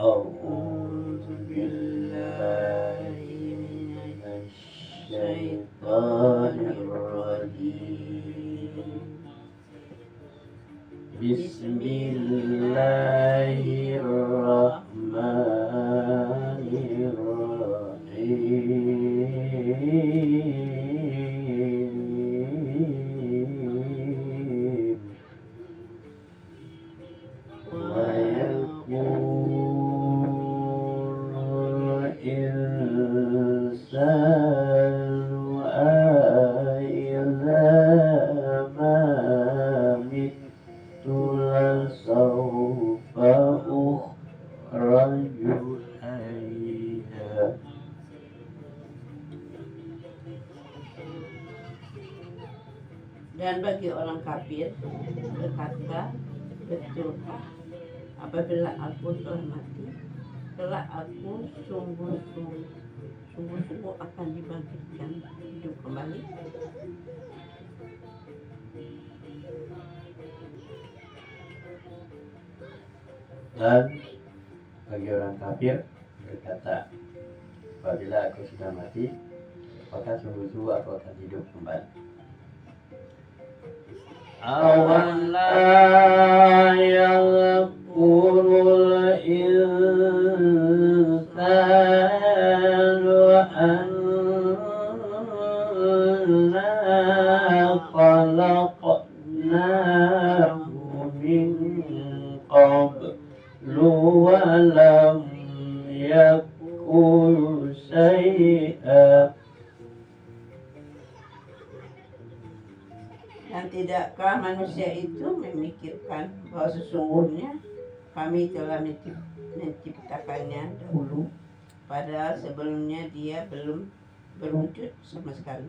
A'udzu billahi minasy syaithanir rajim. Bismillahirrahmanirrahim. Wa yaqulul insanu aidza ma mittu lasawfa ukhraju hayya. Dan bagi orang kafir berkata, betulkah apabila aku telah mati, kelak aku sungguh-sungguh akan dibangkitkan hidup kembali? Dan bagi orang kafir berkata, apabila aku sudah mati, apakah sungguh-sungguh aku akan hidup kembali? Awala yadhkurul insanu anna khalaqnahu min qablu wa lam yakun syai'a. Dan tidakkah manusia itu memikirkan bahwa sesungguhnya kami telah menciptakannya dahulu, padahal sebelumnya dia belum berwujud sama sekali.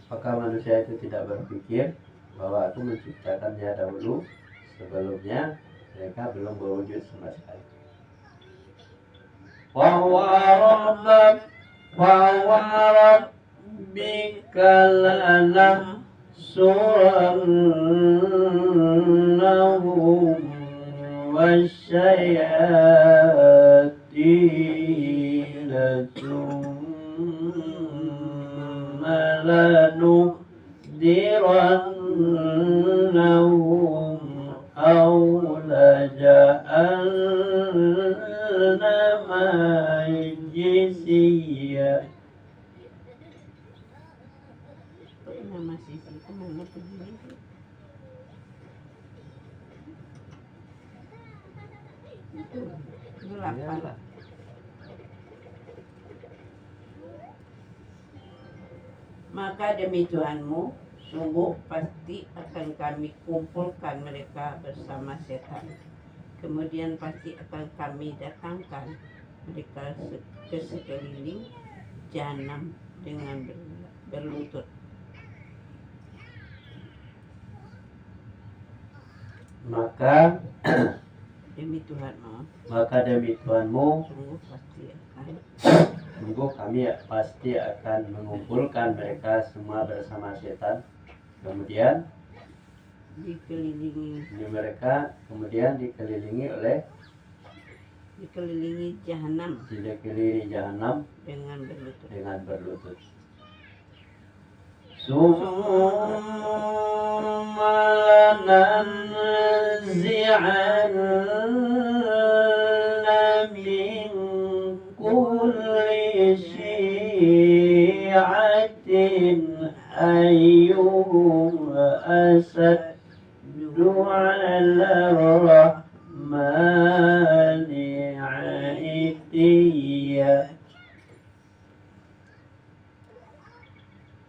Apakah manusia itu tidak berpikir bahwa aku menciptakannya dahulu, sebelumnya mereka belum berwujud sama sekali? Rabbika lanahsurannahum wasyayatina thumma lanuhdirannahum hawla jahannama jisiya. Nama sisi kemana begini? Itu 8. Maka demi Tuhanmu, sungguh pasti akan kami kumpulkan mereka bersama setan. Kemudian pasti akan kami datangkan mereka ke sekeliling jahanam dengan berlutut. Maka demi Tuhanmu, sungguh kami pasti akan mengumpulkan mereka semua bersama setan. Kemudian dikelilingi jahanam dengan berlutut. Summa lananzi'anna min kulli syi'atin ayyuhum asaddu 'ala ar-rahmani 'itiyya.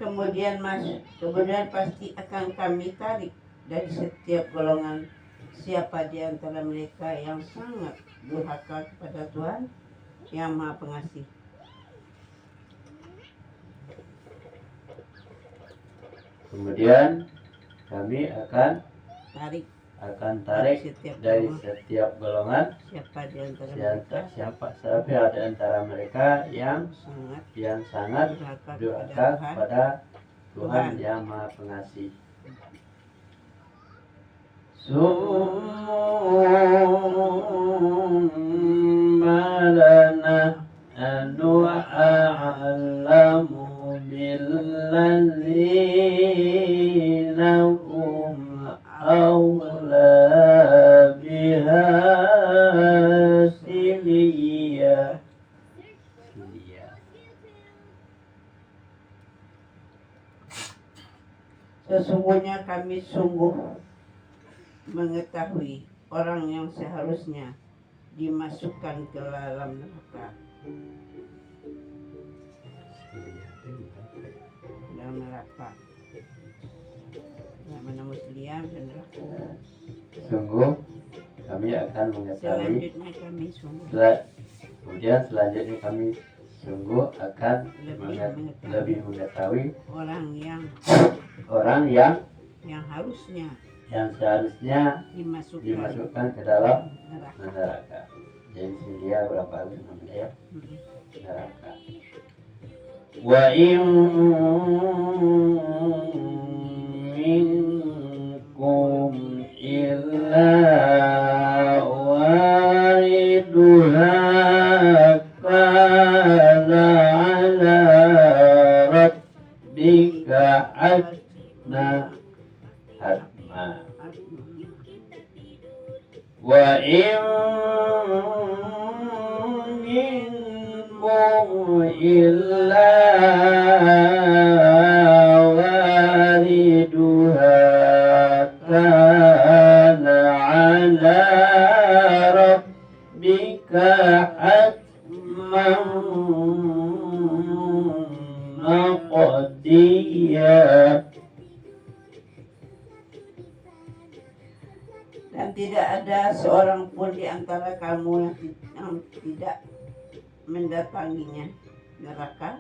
Kemudian pasti akan kami tarik dari setiap golongan siapa di antara mereka yang sangat durhaka kepada Tuhan yang Maha Pengasih. Kemudian kami akan tarik dari setiap golongan siapa di antara mereka yang sangat durhaka kepada Tuhan yang Maha Pengasih. summa nahnu a'lamu billadzina hum awla biha siliya. Sesungguhnya kami sungguh mengetahui orang yang seharusnya dimasukkan ke dalam neraka. Dalam neraka. Mana musliam dan neraka. Sungguh kami akan mengetahui. Selanjutnya kami sungguh. Kemudian selanjutnya kami sungguh akan lebih mengetahui orang yang seharusnya dimasukkan ke dalam neraka. Jadi dia berapa kali namanya ya? Neraka. Wa in minkum illa wariduha kana ala rabbika hatma. Wa in minkum illa wariduha kana ala rabbika hatman maqdiya. Dan tidak ada seorang pun di antara kamu yang tidak mendatanginya neraka.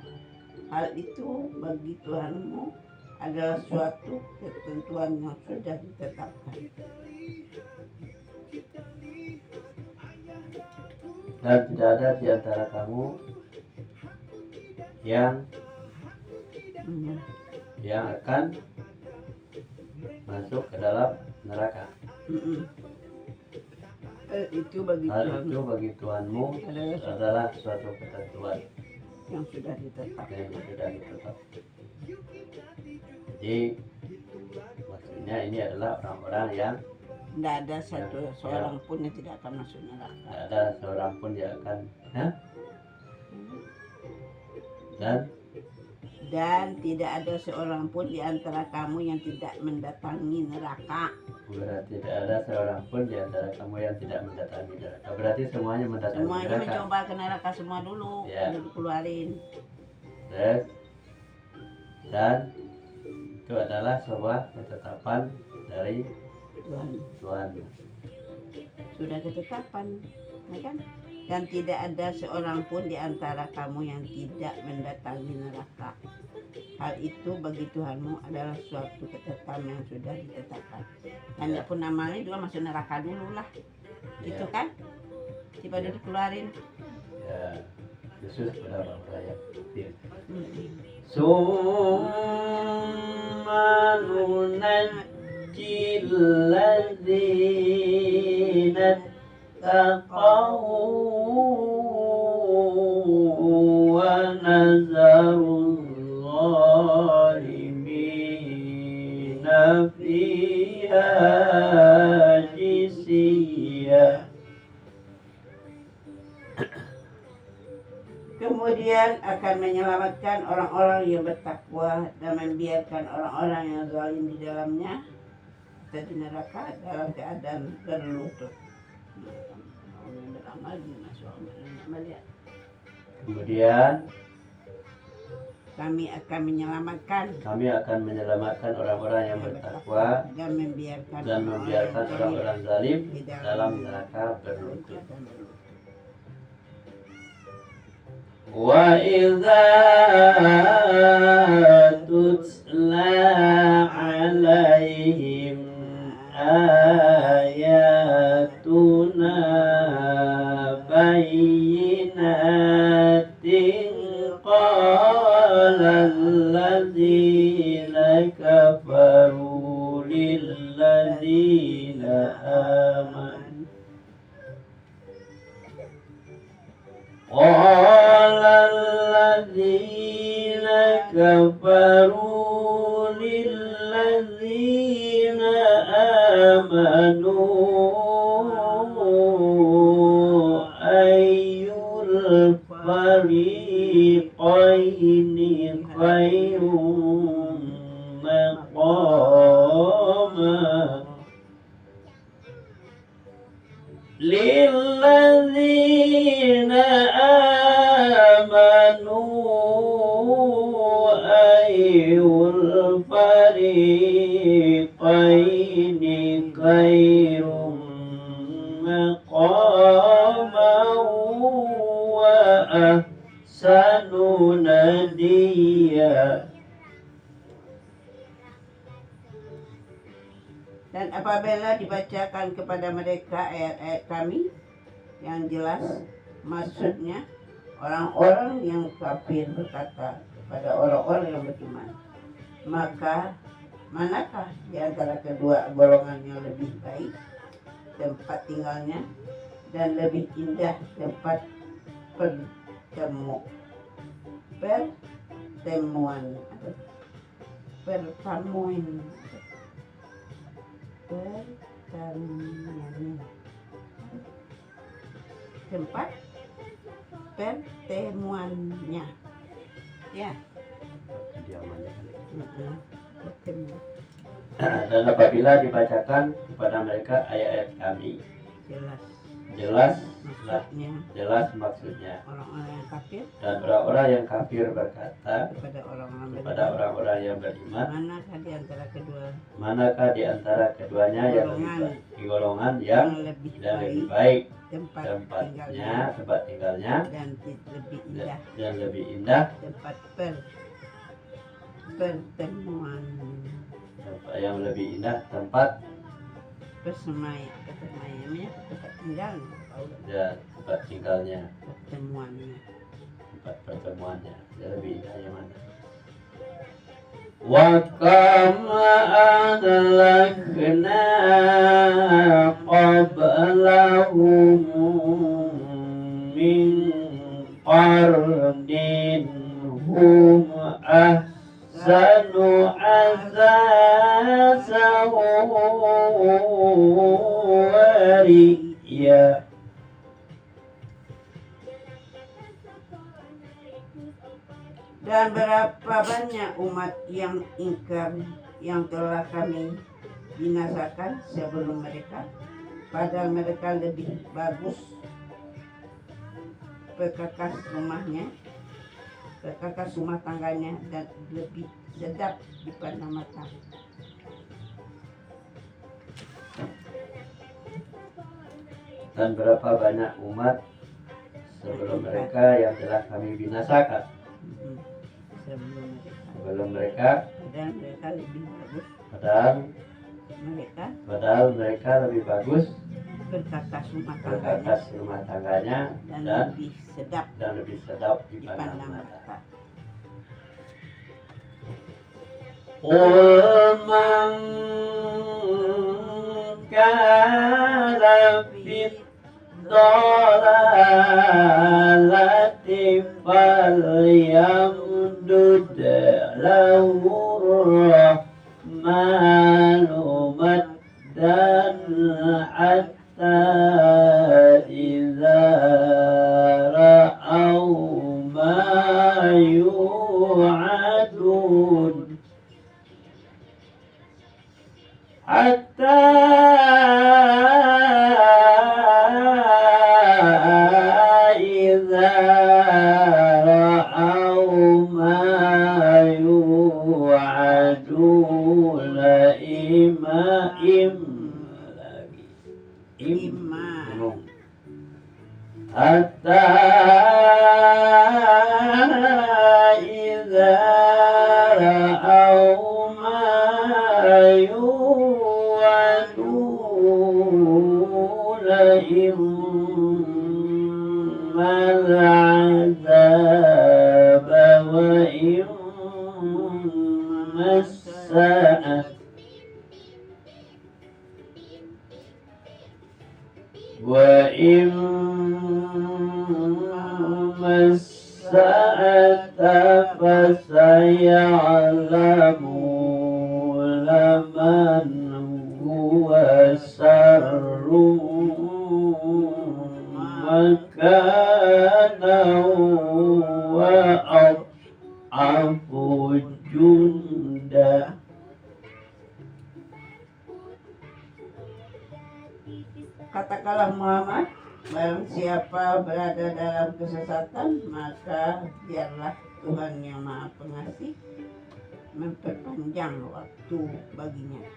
Hal itu bagi Tuhanmu adalah suatu ketentuan yang sudah ditetapkan. Dan tidak ada di antara kamu yang akan masuk ke dalam neraka. Hal itu bagi Tuhanmu adalah suatu ketentuan yang sudah ditetapkan. Jadi maksudnya ini adalah orang-orang yang tidak ada seorang pun yang tidak akan masuk neraka. Tidak ada seorang pun yang akan dan tidak ada seorang pun di antara kamu yang tidak mendatangi neraka. Berarti tidak ada seorang pun di antara kamu yang tidak mendatangi neraka. Berarti semuanya mendatangi neraka. Semuanya mencoba ke neraka semua dulu, baru dikeluarin. Dan itu adalah sebuah ketetapan dari Tuhan. Sudah ketetapan, ya kan? Dan tidak ada seorang pun di antara kamu yang tidak mendatangi neraka. Hal itu bagi Tuhanmu adalah suatu ketetapan yang sudah ditetapkan. Dan pun namanya juga masuk neraka dulu lah. Itu kan? Tiba dia dikeluarin. Ya, Yesus berapa ya? Summa nunajjil ladzina taqaw wa nazaru zalimina fiha jisiyah. Kemudian akan menyelamatkan orang-orang yang bertakwa dan membiarkan orang-orang yang zalim di dalamnya atau di neraka dalam keadaan berlutut. Kemudian kami akan menyelamatkan orang-orang yang bertakwa dan membiarkan orang-orang zalim dalam neraka berlutut. Wa idza tutla alaihim ayatuna bayyinatin qala alladzina kafaru lilladzina آمنوا قال الذين كفروا للذين آمنوا أي الفريقين خير مقاما للذين آمنوا أي الفريقين خير مقاما وأحسن نديا. Dan apabila dibacakan kepada mereka ayat-ayat kami yang jelas, maksudnya orang-orang yang kafir berkata kepada orang-orang yang beriman, maka manakah di antara kedua golongan yang lebih baik tempat tinggalnya dan lebih indah tempat pertemuan tempat pertemuannya, ya. Pertemuan. Dan apabila dibacakan kepada mereka ayat-ayat kami, jelas maksudnya, Orang-orang yang kafir dan orang-orang yang kafir berkata kepada orang-orang yang beriman, manakah di antara keduanya yang golongan yang lebih baik tempat tinggalnya dan lebih indah tempat pertemuan, yang lebih indah tempat pertemuannya, tempat tinggal, dan tempat tinggalnya, tempat pertemuannya, lebih indah yang mana? Wa kama ahlakna qablahum min qarnin hum ahsanu asasan wa riya. Dan berapa banyak umat yang ingkar yang telah kami binasakan sebelum mereka, padahal mereka lebih bagus perkakas rumah tangganya dan lebih sedap dipandang mata. Dan berapa banyak umat sebelum mereka yang telah kami binasakan sebelum mereka, padahal mereka lebih bagus perkakas rumah tangganya dan lebih sedap dipandang mata. Qul man kana fit dhalalati falyamdud lahu rahmanu maddan hatta idza ra'aw ma yu'adun hatta idza ra'aw ma yu'aduna hatta idza ra'aw ma yu'aduna imma al'azaba wa imma as-sa'at يعلمون من هو شر مكانا وأضعف جندا. Katakanlah Muhammad, barang siapa berada dalam kesesatan, maka biarlah Tuhan yang Maha Pengasih memperpanjang waktu baginya,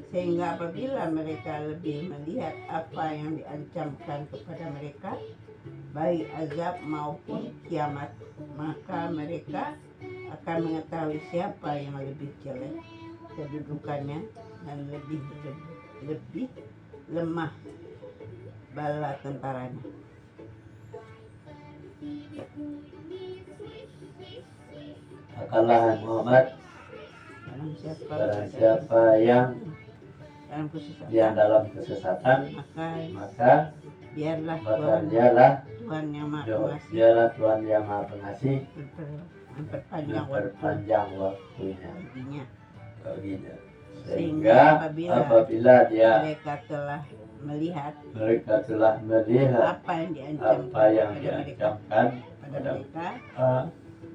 sehingga apabila mereka lebih melihat apa yang diancamkan kepada mereka, baik azab maupun kiamat, maka mereka akan mengetahui siapa yang lebih jelek kedudukannya dan lebih lemah bala tentaranya. Katakanlah Muhammad, barang siapa yang dalam kesesatan, maka biarlah Tuhan yang Maha Pengasih memperpanjang waktunya baginya. Sehingga apabila mereka telah melihat apa yang diancamkan kepada mereka,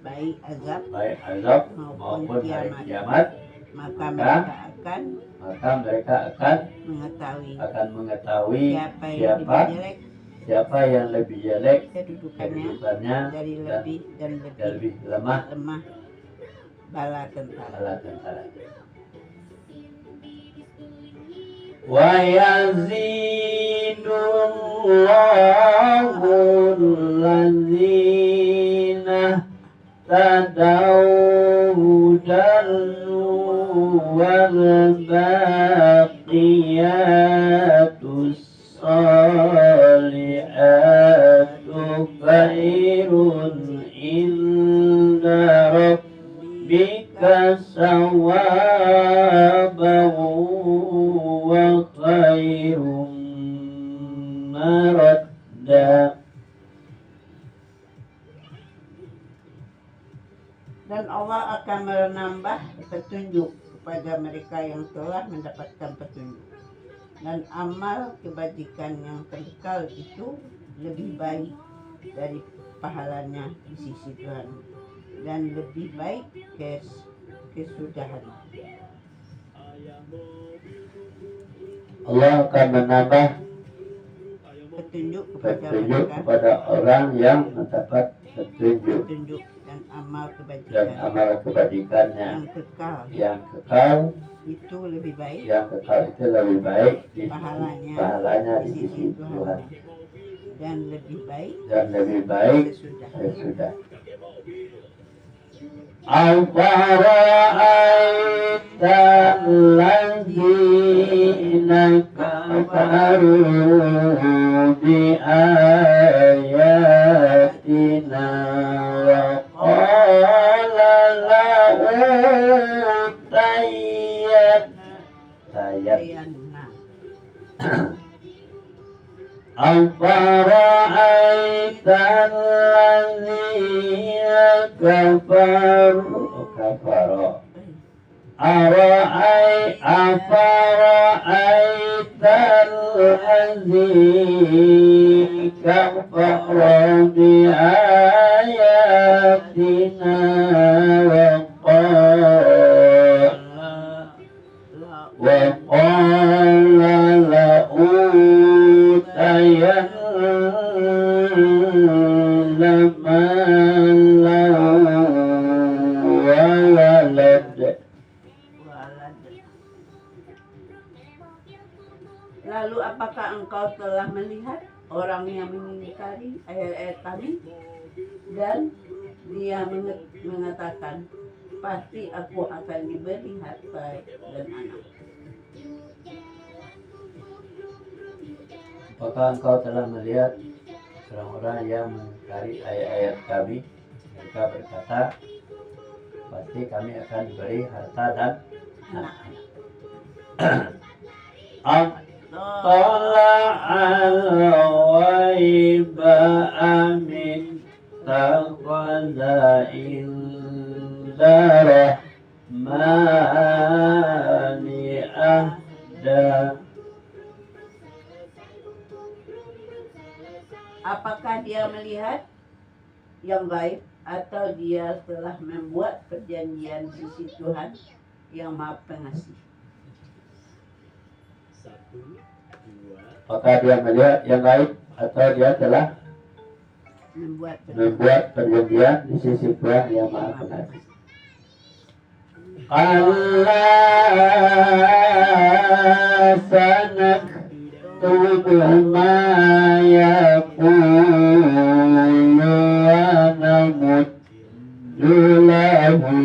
baik azab maupun kiamat, maka mereka akan mengetahui siapa yang lebih jelek kedudukannya dan lebih lemah bala tentara. Wa yazidullahu allazina tadaw hudan wal baqiyatus salihatu khairun inda rabbika sawaban wa khairum maradda. Dan Allah akan menambah petunjuk kepada mereka yang telah mendapatkan petunjuk, dan amal kebajikan yang kekal itu lebih baik dari pahalanya di sisi Tuhan, dan lebih baik kesudahan. Allah akan menambah petunjuk kepada orang yang mendapat petunjuk dan amal kebajikannya yang kekal itu lebih baik, di pahalanya di sisi Tuhan, dan lebih baik sesudah. Afara'aita allazina kafaru bi ayatina wa qala lahu tayyana Afara'aita allazina kafaru Afara'aita allazina kafaru bi ayatina wa qala Lalu apakah engkau telah melihat orang yang mengingkari ayat-ayat kami, dan dia mengatakan, pasti aku akan diberi harta dan anak. Apakah engkau telah melihat orang-orang yang mengingkari ayat-ayat kami? Mereka berkata, pasti kami akan diberi harta dan anak-anak. Tala'al ghaiba amin takhadha inda Rahmani ahda. Apakah dia melihat yang gaib atau dia telah membuat perjanjian sisi Tuhan yang Maha Pengasih? Apakah dia melihat yang gaib atau dia telah membuat perjanjian di sisi Tuhan yang Maha Pengasih? Allah sanaktubu ma yaqulu wa namuddu lahu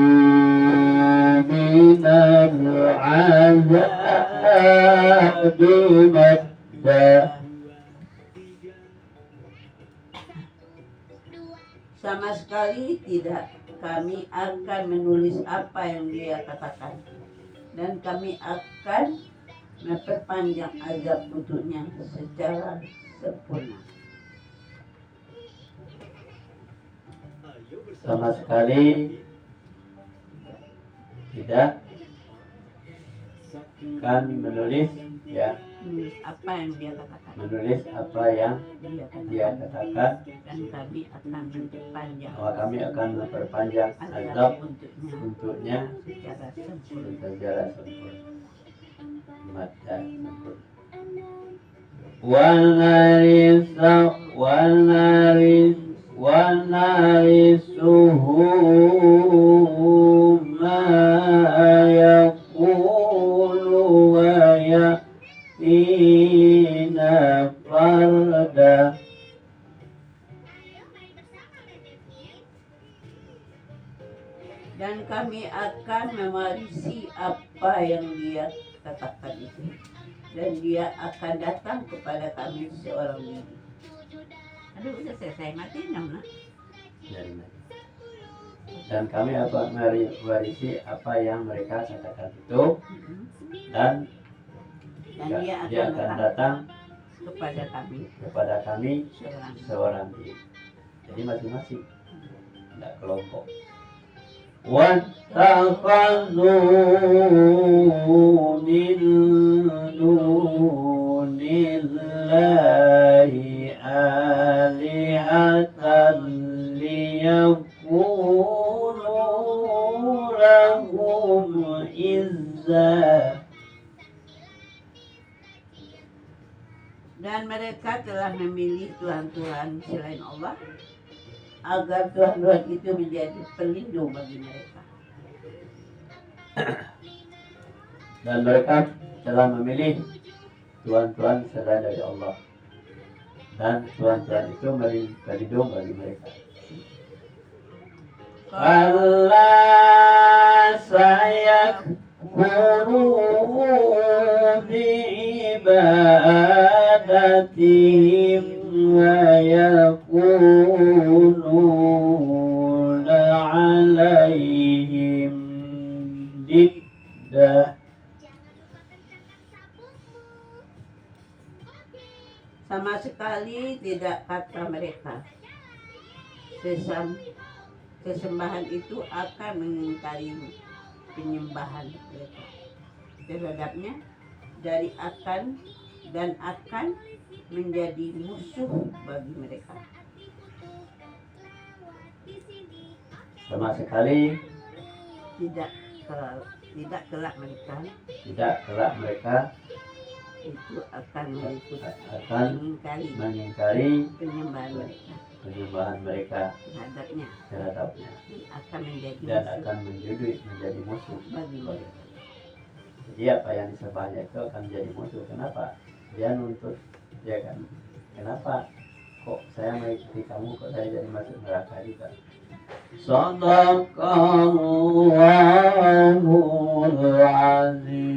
minal azabi madda. Sama sekali tidak, kami akan menulis apa yang dia katakan, dan kami akan memperpanjang azab untuknya secara sempurna. Sama sekali tidak akan menulis Menulis apa yang dia katakan, menulis apa yang dia katakan, dan kami akan memperpanjang bahwa kami akan memperpanjang azab azab untuknya untuknya secara sempurna. secara sempurna. Mata sempurna. Wanarisuhu ma yaqulu wa yatina farda. Dan kami akan mewarisi apa yang dia katakan itu, dan dia akan datang kepada kami seorang diri. Aduh, udah selesai, mati nak. Dan kami akan mewarisi apa yang mereka katakan itu, dan dia akan datang kepada kami seorang diri. Jadi masing-masing, tidak kelompok. وَاتَّخَذُوا مِن دُونِ اللَّهِ آلِهَةً لِيَكُونُوا لَهُمْ عِزًّا. Dan mereka telah memilih Tuhan-Tuhan selain Allah, agar Tuhan-Tuhan itu menjadi pelindung bagi mereka. Dan mereka telah memilih Tuhan-Tuhan selain dari Allah, dan Tuhan-Tuhan itu pelindung bagi mereka. Allah sayakfuru bi'ibadatihim wa yakununa alaihim didda. Sama sekali tidak kata mereka, sesembahan itu akan mengingkari penyembahan mereka terhadapnya, dari akan menjadi musuh bagi mereka. Sama sekali tidak kelak mereka itu akan mengingkari penyembahan mereka terhadapnya, dan akan menjadi musuh bagi mereka. Jadi apa yang disembahnya itu akan menjadi musuh. Kenapa? Dia nuntut, ya kan? Kenapa kok saya mengikuti kamu, kok saya jadi masuk neraka juga? Sadaqallahul azim.